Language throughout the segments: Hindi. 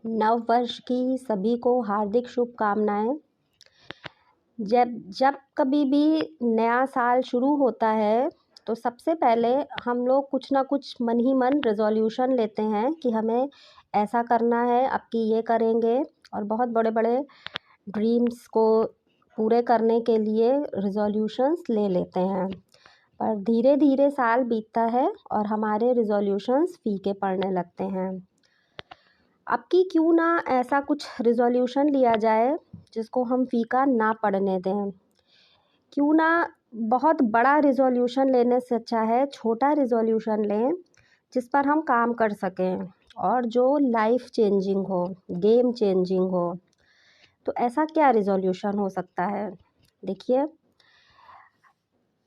नव वर्ष की सभी को हार्दिक शुभकामनाएं। जब जब कभी भी नया साल शुरू होता है तो सबसे पहले हम लोग कुछ ना कुछ मन ही मन रेजोल्यूशन लेते हैं कि हमें ऐसा करना है, अब की ये करेंगे। और बहुत बड़े बड़े ड्रीम्स को पूरे करने के लिए रेजोल्यूशंस ले लेते हैं, पर धीरे धीरे साल बीतता है और हमारे रेजोल्यूशंस फीके पड़ने लगते हैं। अब की क्यों ना ऐसा कुछ रिजोल्यूशन लिया जाए जिसको हम फीका ना पड़ने दें। क्यों ना बहुत बड़ा रिजोल्यूशन लेने से अच्छा है छोटा रिजोल्यूशन लें जिस पर हम काम कर सकें और जो लाइफ चेंजिंग हो, गेम चेंजिंग हो। तो ऐसा क्या रिजोल्यूशन हो सकता है? देखिए,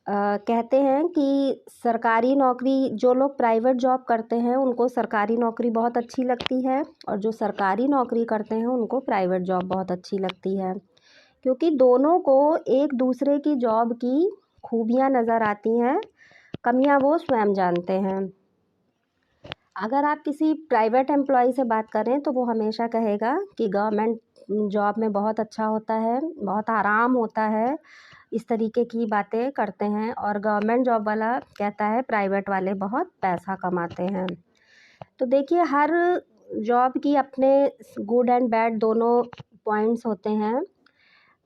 कहते हैं कि सरकारी नौकरी, जो लोग प्राइवेट जॉब करते हैं उनको सरकारी नौकरी बहुत अच्छी लगती है और जो सरकारी नौकरी करते हैं उनको प्राइवेट जॉब बहुत अच्छी लगती है, क्योंकि दोनों को एक दूसरे की जॉब की खूबियां नज़र आती हैं, कमियां वो स्वयं जानते हैं। अगर आप किसी प्राइवेट एम्प्लॉय से बात करें तो वो हमेशा कहेगा कि गवर्नमेंट जॉब में बहुत अच्छा होता है, बहुत आराम होता है, इस तरीके की बातें करते हैं। और गवर्नमेंट जॉब वाला कहता है प्राइवेट वाले बहुत पैसा कमाते हैं। तो देखिए, हर जॉब की अपने गुड एंड बैड दोनों पॉइंट्स होते हैं,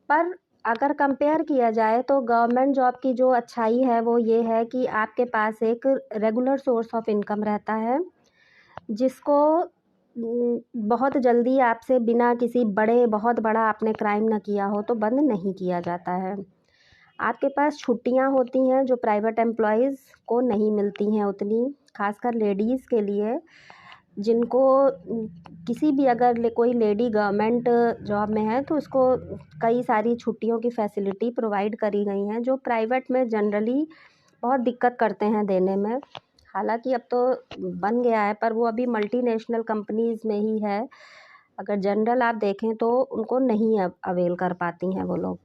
पर अगर कंपेयर किया जाए तो गवर्नमेंट जॉब की जो अच्छाई है वो ये है कि आपके पास एक रेगुलर सोर्स ऑफ इनकम रहता है, जिसको बहुत जल्दी आपसे बिना किसी बहुत बड़ा आपने क्राइम ना किया हो तो बंद नहीं किया जाता है। आपके पास छुट्टियां होती हैं जो प्राइवेट एम्प्लॉयज़ को नहीं मिलती हैं उतनी, खासकर लेडीज़ के लिए, जिनको किसी भी अगर कोई लेडी गवर्नमेंट जॉब में है तो उसको कई सारी छुट्टियों की फैसिलिटी प्रोवाइड करी गई हैं जो प्राइवेट में जनरली बहुत दिक्कत करते हैं देने में। हालांकि अब तो बन गया है, पर वो अभी मल्टीनेशनल कंपनीज़ में ही है। अगर जनरल आप देखें तो उनको नहीं अवेल कर पाती हैं वो लोग,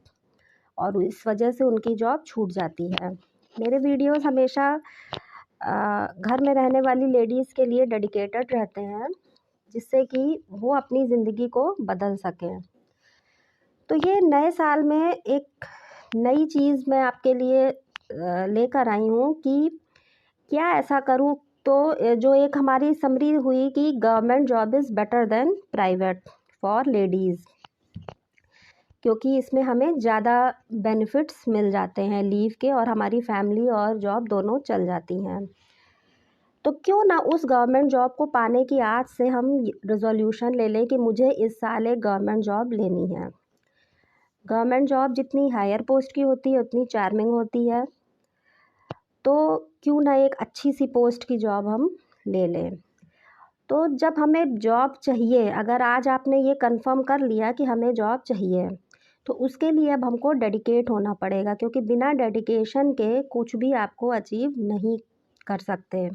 और इस वजह से उनकी जॉब छूट जाती है। मेरे वीडियोस हमेशा घर में रहने वाली लेडीज़ के लिए डेडिकेटेड रहते हैं, जिससे कि वो अपनी ज़िंदगी को बदल सकें। तो ये नए साल में एक नई चीज़ मैं आपके लिए लेकर आई हूँ कि क्या ऐसा करूँ तो जो एक हमारी समरी हुई कि government job is better than private for ladies, क्योंकि इसमें हमें ज़्यादा बेनिफिट्स मिल जाते हैं लीव के, और हमारी फैमिली और जॉब दोनों चल जाती हैं। तो क्यों ना उस गवर्नमेंट जॉब को पाने की आज से हम रेजोल्यूशन ले लें कि मुझे इस साल एक गवर्नमेंट जॉब लेनी है। गवर्नमेंट जॉब जितनी हायर पोस्ट की होती है उतनी चार्मिंग होती है, तो क्यों ना एक अच्छी सी पोस्ट की जॉब हम ले लें। तो जब हमें जॉब चाहिए, अगर आज आपने ये कंफर्म कर लिया कि हमें जॉब चाहिए, तो उसके लिए अब हमको डेडिकेट होना पड़ेगा, क्योंकि बिना डेडिकेशन के कुछ भी आपको अचीव नहीं कर सकते।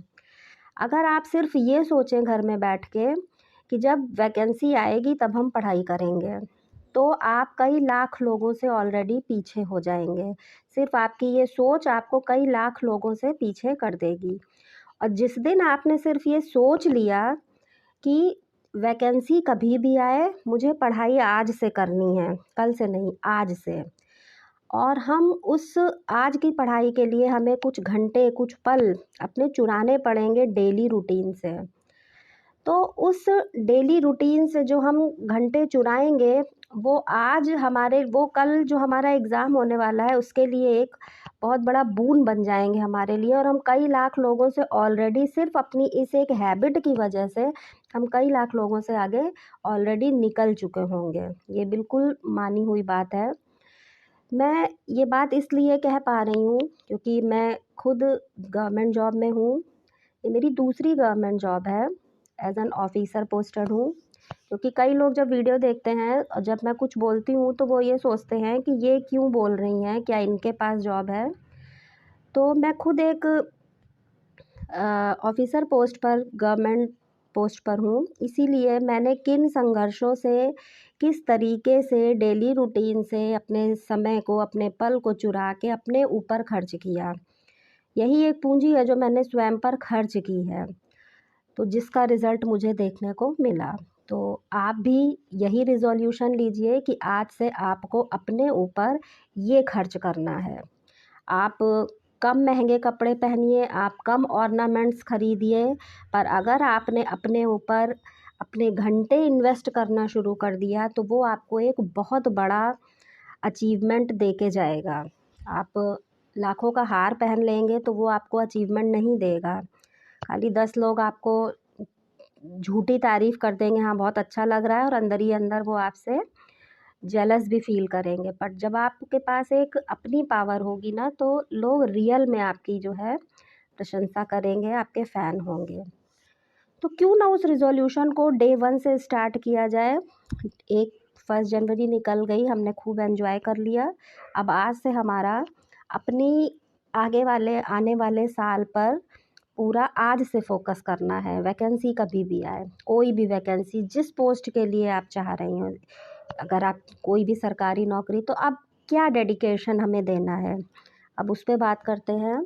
अगर आप सिर्फ ये सोचें घर में बैठ के कि जब वैकेंसी आएगी तब हम पढ़ाई करेंगे, तो आप कई लाख लोगों से ऑलरेडी पीछे हो जाएंगे। सिर्फ आपकी ये सोच आपको कई लाख लोगों से पीछे कर देगी। और जिस दिन आपने सिर्फ ये सोच लिया कि वैकेंसी कभी भी आए, मुझे पढ़ाई आज से करनी है, कल से नहीं, आज से, और हम उस आज की पढ़ाई के लिए हमें कुछ घंटे, कुछ पल अपने चुराने पड़ेंगे डेली रूटीन से। तो उस डेली रूटीन से जो हम घंटे चुराएंगे, वो आज हमारे, वो कल जो हमारा एग्ज़ाम होने वाला है उसके लिए एक बहुत बड़ा बून बन जाएंगे हमारे लिए। और हम कई लाख लोगों से ऑलरेडी, सिर्फ अपनी इस एक हैबिट की वजह से हम कई लाख लोगों से आगे ऑलरेडी निकल चुके होंगे। ये बिल्कुल मानी हुई बात है। मैं ये बात इसलिए कह पा रही हूँ क्योंकि मैं खुद गवर्नमेंट जॉब में हूँ। ये मेरी दूसरी गवर्नमेंट जॉब है, एज एन ऑफिसर पोस्टेड हूँ। क्योंकि कई लोग जब वीडियो देखते हैं और जब मैं कुछ बोलती हूँ तो वो ये सोचते हैं कि ये क्यों बोल रही हैं, क्या इनके पास जॉब है। तो मैं खुद एक ऑफिसर पोस्ट पर, गवर्नमेंट पोस्ट पर हूँ, इसीलिए मैंने किन संघर्षों से, किस तरीके से डेली रूटीन से अपने समय को, अपने पल को चुरा के अपने ऊपर खर्च किया, यही एक पूंजी है जो मैंने स्वयं पर खर्च की है, तो जिसका रिज़ल्ट मुझे देखने को मिला। तो आप भी यही रिज़ोल्यूशन लीजिए कि आज से आपको अपने ऊपर ये खर्च करना है। आप कम महंगे कपड़े पहनिए, आप कम ऑर्नामेंट्स खरीदिए, पर अगर आपने अपने ऊपर अपने घंटे इन्वेस्ट करना शुरू कर दिया तो वो आपको एक बहुत बड़ा अचीवमेंट दे के जाएगा। आप लाखों का हार पहन लेंगे तो वो आपको अचीवमेंट नहीं देगा। खाली 10 लोग आपको झूठी तारीफ़ कर देंगे, हाँ बहुत अच्छा लग रहा है, और अंदर ही अंदर वो आपसे जेलस भी फ़ील करेंगे। बट जब आपके पास एक अपनी पावर होगी ना तो लोग रियल में आपकी जो है प्रशंसा करेंगे, आपके फ़ैन होंगे। तो क्यों ना उस रिज़ोल्यूशन को डे 1 से स्टार्ट किया जाए। एक 1 जनवरी निकल गई, हमने खूब एन्जॉय कर लिया। अब आज से हमारा अपनी आगे वाले आने वाले साल पर पूरा आज से फ़ोकस करना है। वैकेंसी कभी भी आए, कोई भी वैकेंसी जिस पोस्ट के लिए आप चाह रही हो, अगर आप कोई भी सरकारी नौकरी, तो अब क्या डेडिकेशन हमें देना है, अब उस पे बात करते हैं।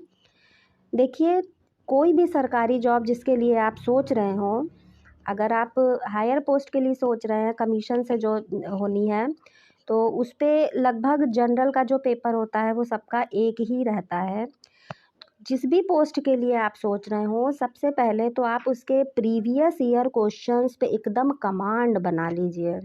देखिए, कोई भी सरकारी जॉब जिसके लिए आप सोच रहे हो, अगर आप हायर पोस्ट के लिए सोच रहे हैं कमीशन से जो होनी है, तो उस पे लगभग जनरल का जो पेपर होता है वो सबका एक ही रहता है। जिस भी पोस्ट के लिए आप सोच रहे हो, सबसे पहले तो आप उसके प्रीवियस ईयर क्वेश्चंस पे एकदम कमांड बना लीजिए।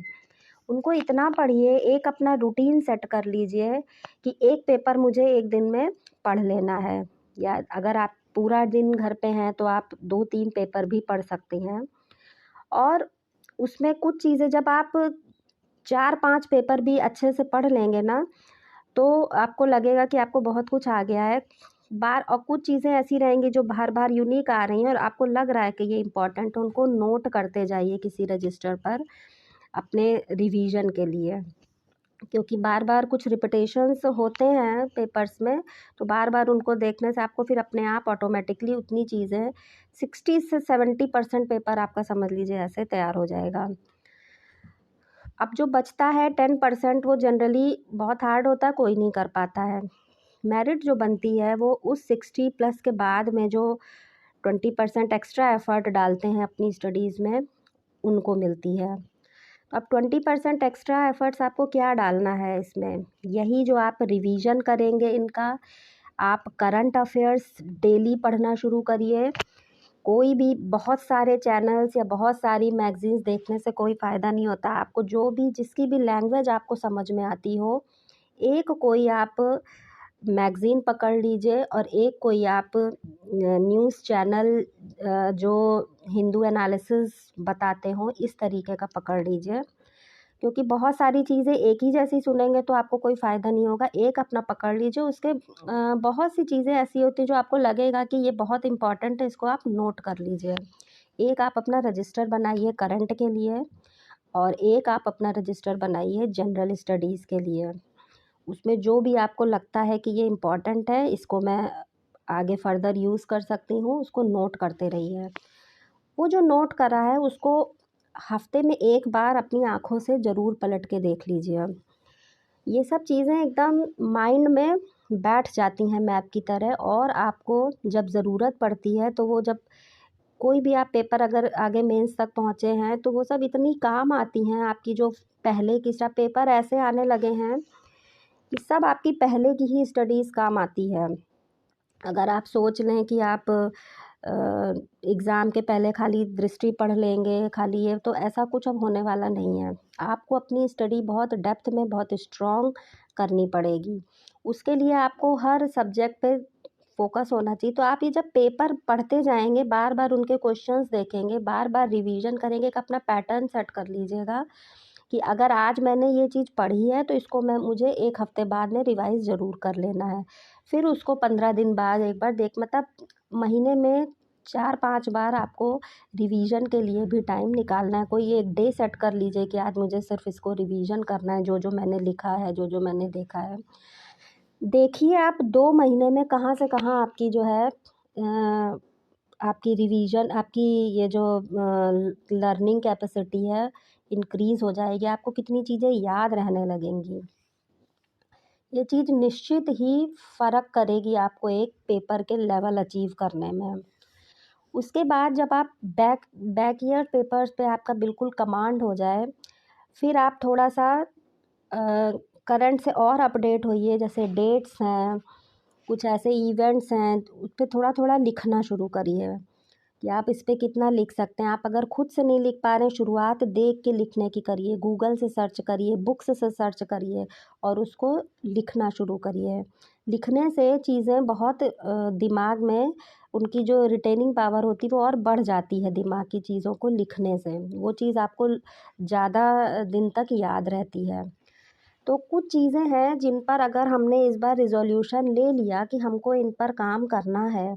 उनको इतना पढ़िए, एक अपना रूटीन सेट कर लीजिए कि एक पेपर मुझे एक दिन में पढ़ लेना है, या अगर आप पूरा दिन घर पे हैं तो आप 2-3 पेपर भी पढ़ सकती हैं। और उसमें कुछ चीज़ें जब आप 4-5 पेपर भी अच्छे से पढ़ लेंगे ना, तो आपको लगेगा कि आपको बहुत कुछ आ गया है। और कुछ चीज़ें ऐसी रहेंगी जो बार-बार यूनिक आ रही हैं और आपको लग रहा है कि ये इम्पोर्टेंट है, उनको नोट करते जाइए किसी रजिस्टर पर अपने रिवीजन के लिए। क्योंकि बार-बार कुछ रिपिटेशंस होते हैं पेपर्स में, तो बार-बार उनको देखने से आपको फिर अपने आप ऑटोमेटिकली उतनी चीज़ें 60 से 70% पेपर आपका समझ लीजिए ऐसे तैयार हो जाएगा। अब जो बचता है 10% वो जनरली बहुत हार्ड होता है, कोई नहीं कर पाता है। मेरिट जो बनती है वो उस 60 प्लस के बाद में जो 20% एक्स्ट्रा एफ़र्ट डालते हैं अपनी स्टडीज़ में, उनको मिलती है। अब 20% एक्स्ट्रा एफ़र्ट्स आपको क्या डालना है इसमें? यही जो आप रिवीजन करेंगे इनका, आप करंट अफ़ेयर्स डेली पढ़ना शुरू करिए। कोई भी बहुत सारे चैनल्स या बहुत सारी मैगज़ीन्स देखने से कोई फ़ायदा नहीं होता। आपको जो भी जिसकी भी लैंग्वेज आपको समझ में आती हो, एक कोई आप मैगज़ीन पकड़ लीजिए और एक कोई आप न्यूज़ चैनल जो हिंदू एनालिसिस बताते हों, इस तरीके का पकड़ लीजिए। क्योंकि बहुत सारी चीज़ें एक ही जैसी सुनेंगे तो आपको कोई फ़ायदा नहीं होगा। एक अपना पकड़ लीजिए, उसके बहुत सी चीज़ें ऐसी होती हैं जो आपको लगेगा कि ये बहुत इम्पोर्टेंट है, इसको आप नोट कर लीजिए। एक आप अपना रजिस्टर बनाइए करंट के लिए, और एक आप अपना रजिस्टर बनाइए जनरल स्टडीज़ के लिए। उसमें जो भी आपको लगता है कि ये इम्पोर्टेंट है, इसको मैं आगे फ़र्दर यूज़ कर सकती हूँ, उसको नोट करते रहिए। वो जो नोट करा है उसको हफ़्ते में 1 बार अपनी आँखों से ज़रूर पलट के देख लीजिए। ये सब चीज़ें एकदम माइंड में बैठ जाती हैं मैप की तरह, और आपको जब ज़रूरत पड़ती है तो वो जब कोई भी आप पेपर अगर आगे मेंस तक पहुँचे हैं तो वो सब इतनी काम आती हैं आपकी। जो पहले की सब पेपर ऐसे आने लगे हैं कि सब आपकी पहले की ही स्टडीज़ काम आती है। अगर आप सोच लें कि आप एग्ज़ाम के पहले खाली दृष्टि पढ़ लेंगे, खाली ये, तो ऐसा कुछ अब होने वाला नहीं है। आपको अपनी स्टडी बहुत डेप्थ में बहुत स्ट्रॉन्ग करनी पड़ेगी। उसके लिए आपको हर सब्जेक्ट पे फ़ोकस होना चाहिए। तो आप ये जब पेपर पढ़ते जाएँगे, बार-बार उनके क्वेश्चंस देखेंगे, बार-बार रिवीजन करेंगे, एक अपना पैटर्न सेट कर लीजिएगा कि अगर आज मैंने ये चीज़ पढ़ी है तो इसको मुझे 1 हफ़्ते बाद में रिवाइज़ ज़रूर कर लेना है। फिर उसको 15 दिन बाद एक बार मतलब महीने में 4-5 बार आपको रिवीजन के लिए भी टाइम निकालना है। कोई एक डे सेट कर लीजिए कि आज मुझे सिर्फ़ इसको रिवीजन करना है, जो-जो मैंने लिखा है, जो-जो मैंने देखा है। देखिए आप 2 महीने में कहाँ से कहाँ आपकी जो है आपकी रिवीजन, आपकी ये जो लर्निंग कैपेसिटी है इंक्रीज़ हो जाएगी। आपको कितनी चीज़ें याद रहने लगेंगी। ये चीज़ निश्चित ही फ़र्क करेगी आपको एक पेपर के लेवल अचीव करने में। उसके बाद जब आप बैक ईयर पेपर्स पे आपका बिल्कुल कमांड हो जाए, फिर आप थोड़ा सा करंट से और अपडेट होइए, जैसे डेट्स हैं, कुछ ऐसे इवेंट्स हैं, उस पे थोड़ा थोड़ा लिखना शुरू करिए कि आप इस पे कितना लिख सकते हैं। आप अगर खुद से नहीं लिख पा रहे हैं, शुरुआत देख के लिखने की करिए, गूगल से सर्च करिए, बुक्स से सर्च करिए और उसको लिखना शुरू करिए। लिखने से चीज़ें बहुत दिमाग में उनकी जो रिटेनिंग पावर होती है वो और बढ़ जाती है। दिमाग की चीज़ों को लिखने से वो चीज़ आपको ज़्यादा दिन तक याद रहती है। तो कुछ चीज़ें हैं जिन पर अगर हमने इस बार रिज़ोल्यूशन ले लिया कि हमको इन पर काम करना है,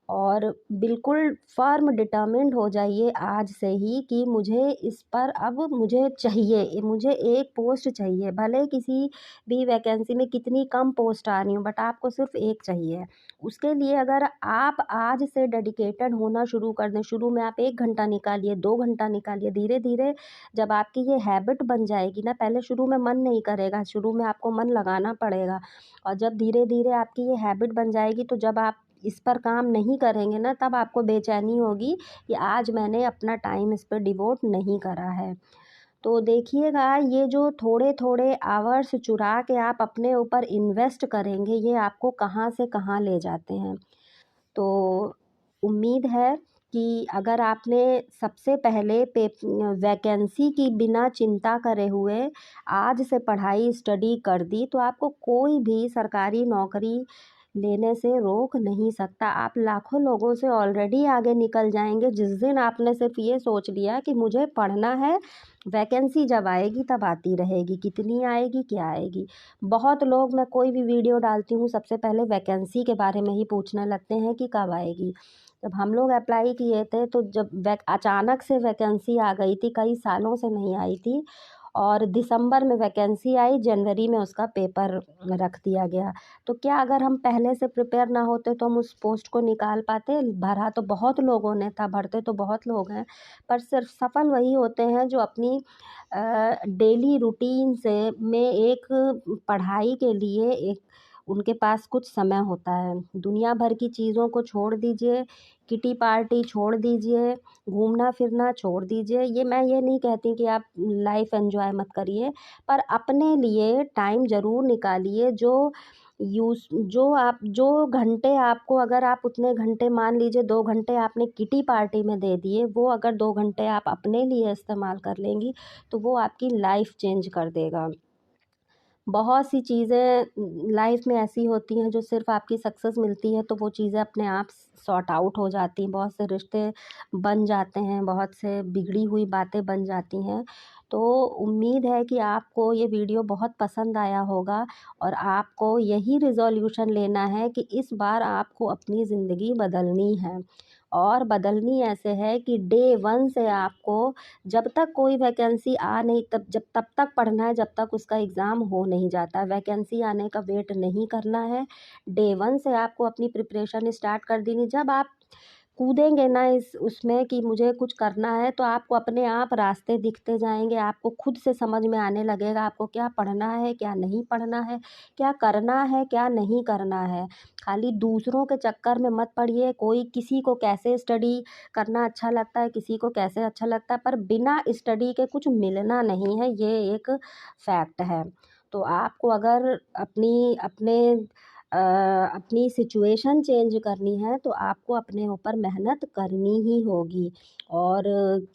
और बिल्कुल फ़र्म डिटर्मिन्ड हो जाइए आज से ही कि मुझे इस पर अब मुझे चाहिए, मुझे एक पोस्ट चाहिए, भले किसी भी वैकेंसी में कितनी कम पोस्ट आ रही हो, बट आपको सिर्फ एक चाहिए। उसके लिए अगर आप आज से डेडिकेटेड होना शुरू कर दें, शुरू में आप 1 घंटा निकालिए, 2 घंटा निकालिए, धीरे धीरे जब आपकी ये हैबिट बन जाएगी ना, पहले शुरू में मन नहीं करेगा, शुरू में आपको मन लगाना पड़ेगा, और जब धीरे धीरे आपकी ये हैबिट बन जाएगी तो जब आप इस पर काम नहीं करेंगे ना, तब आपको बेचैनी होगी कि आज मैंने अपना टाइम इस पर डिवोट नहीं करा है। तो देखिएगा, ये जो थोड़े थोड़े आवर्स चुरा के आप अपने ऊपर इन्वेस्ट करेंगे, ये आपको कहाँ से कहाँ ले जाते हैं। तो उम्मीद है कि अगर आपने सबसे पहले वैकेंसी की बिना चिंता करे हुए आज से पढ़ाई स्टडी कर दी, तो आपको कोई भी सरकारी नौकरी लेने से रोक नहीं सकता। आप लाखों लोगों से ऑलरेडी आगे निकल जाएंगे जिस दिन आपने सिर्फ ये सोच लिया कि मुझे पढ़ना है, वैकेंसी जब आएगी तब आती रहेगी, कितनी आएगी क्या आएगी। बहुत लोग, मैं कोई भी वीडियो डालती हूँ सबसे पहले वैकेंसी के बारे में ही पूछने लगते हैं कि कब आएगी। जब हम लोग अप्लाई किए थे तो जब अचानक से वैकेंसी आ गई थी, कई सालों से नहीं आई थी, और दिसंबर में वैकेंसी आई, जनवरी में उसका पेपर रख दिया गया। तो क्या अगर हम पहले से प्रिपेयर ना होते तो हम उस पोस्ट को निकाल पाते? भरा तो बहुत लोगों ने था, भरते तो बहुत लोग हैं, पर सिर्फ सफल वही होते हैं जो अपनी डेली रूटीन से में एक पढ़ाई के लिए एक उनके पास कुछ समय होता है। दुनिया भर की चीज़ों को छोड़ दीजिए, किटी पार्टी छोड़ दीजिए, घूमना फिरना छोड़ दीजिए। मैं ये नहीं कहती कि आप लाइफ एंजॉय मत करिए, पर अपने लिए टाइम ज़रूर निकालिए। जो घंटे आपको, अगर आप उतने घंटे, मान लीजिए 2 घंटे आपने किटी पार्टी में दे दिए, वो अगर 2 घंटे आप अपने लिए इस्तेमाल कर लेंगी तो वो आपकी लाइफ चेंज कर देगा। बहुत सी चीज़ें लाइफ में ऐसी होती हैं जो सिर्फ आपकी सक्सेस मिलती है तो वो चीज़ें अपने आप सॉर्ट आउट हो जाती हैं, बहुत से रिश्ते बन जाते हैं, बहुत से बिगड़ी हुई बातें बन जाती हैं। तो उम्मीद है कि आपको ये वीडियो बहुत पसंद आया होगा, और आपको यही रिज़ॉल्यूशन लेना है कि इस बार आपको अपनी ज़िंदगी बदलनी है, और बदलनी ऐसे है कि डे 1 से आपको, जब तक कोई वैकेंसी आ नहीं, तब तक पढ़ना है, जब तक उसका एग्ज़ाम हो नहीं जाता। वैकेंसी आने का वेट नहीं करना है, डे 1 से आपको अपनी प्रिपरेशन स्टार्ट कर देनी। जब आप कूदेंगे ना इस उसमें कि मुझे कुछ करना है, तो आपको अपने आप रास्ते दिखते जाएंगे, आपको खुद से समझ में आने लगेगा आपको क्या पढ़ना है, क्या नहीं पढ़ना है, क्या करना है, क्या नहीं करना है। खाली दूसरों के चक्कर में मत पड़िए। कोई किसी को कैसे स्टडी करना अच्छा लगता है, किसी को कैसे अच्छा लगता है, पर बिना स्टडी के कुछ मिलना नहीं है, ये एक फैक्ट है। तो आपको अगर अपनी सिचुएशन चेंज करनी है तो आपको अपने ऊपर मेहनत करनी ही होगी। और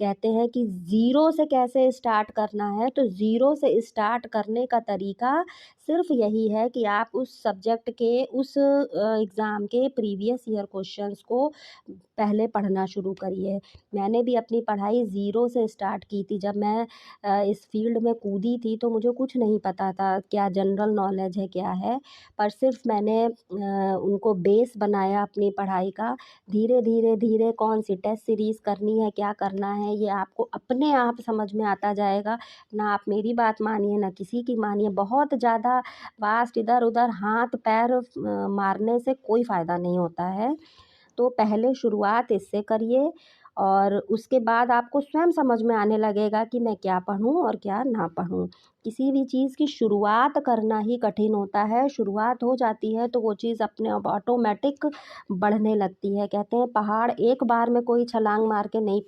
कहते हैं कि ज़ीरो से कैसे स्टार्ट करना है, तो ज़ीरो से स्टार्ट करने का तरीका सिर्फ यही है कि आप उस सब्जेक्ट के, उस एग्ज़ाम के प्रीवियस ईयर क्वेश्चंस को पहले पढ़ना शुरू करिए। मैंने भी अपनी पढ़ाई ज़ीरो से स्टार्ट की थी। जब मैं इस फील्ड में कूदी थी तो मुझे कुछ नहीं पता था क्या जनरल नॉलेज है, क्या है, पर सिर्फ मैंने उनको बेस बनाया अपनी पढ़ाई का। धीरे धीरे धीरे कौन सी टेस्ट सीरीज़ करनी है, क्या करना है, ये आपको अपने आप समझ में आता जाएगा। ना आप मेरी बात मानिए, ना किसी की मानिए। बहुत ज़्यादा वास्ट इधर उधर हाथ पैर मारने से कोई फ़ायदा नहीं होता है। तो पहले शुरुआत इससे करिए, और उसके बाद आपको स्वयं समझ में आने लगेगा कि मैं क्या पढूँ और क्या ना पढूँ। किसी भी चीज़ की शुरुआत करना ही कठिन होता है, शुरुआत हो जाती है तो वो चीज़ अपने आप ऑटोमेटिक बढ़ने लगती है। कहते हैं पहाड़ एक बार में कोई छलांग मार के नहीं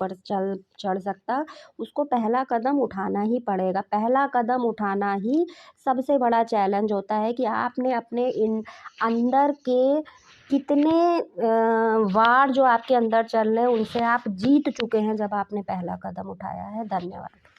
चढ़ सकता, उसको पहला कदम उठाना ही पड़ेगा। पहला कदम उठाना ही सबसे बड़ा चैलेंज होता है कि आपने अपने अंदर के कितने वार जो आपके अंदर चल रहे हैं उनसे आप जीत चुके हैं जब आपने पहला कदम उठाया है। धन्यवाद।